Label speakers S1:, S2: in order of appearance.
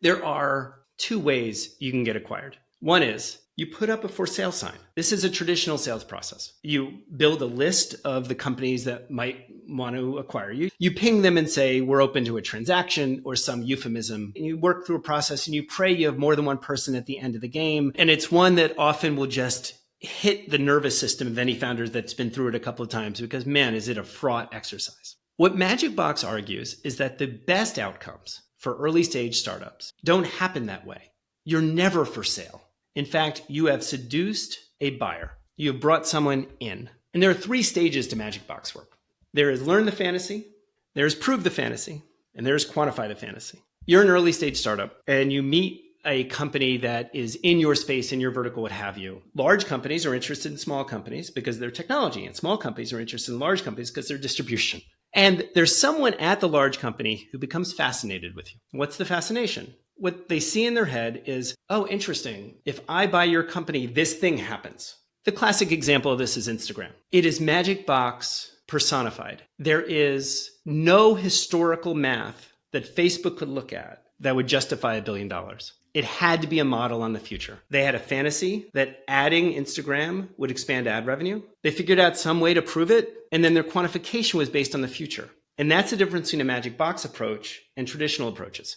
S1: There are two ways you can get acquired. One is you put up a for sale sign. This is a traditional sales process. You build a list of the companies that might want to acquire you. You ping them and say, we're open to a transaction or some euphemism. And you work through a process and you pray you have more than one person at the end of the game. And it's one that often will just hit the nervous system of any founder that's been through it a couple of times because, man, is it a fraught exercise. What MagicBox argues is that the best outcomes for early stage startups don't happen that way. You're never for sale. In fact, you have seduced a buyer. You have brought someone in. And there are three stages to MagicBox work. There is learn the fantasy, there is prove the fantasy, and there is quantify the fantasy. You're an early stage startup and you meet a company that is in your space, in your vertical, what have you. Large companies are interested in small companies because they're technology, and small companies are interested in large companies because they're distribution. And there's someone at the large company who becomes fascinated with you. What's the fascination? What they see in their head is, oh, interesting. If I buy your company, this thing happens. The classic example of this is Instagram. It is MagicBox personified. There is no historical math that Facebook could look at that would justify $1 billion. It had to be a model on the future. They had a fantasy that adding Instagram would expand ad revenue. They figured out some way to prove it, and then their quantification was based on the future. And that's the difference between a MagicBox approach and traditional approaches.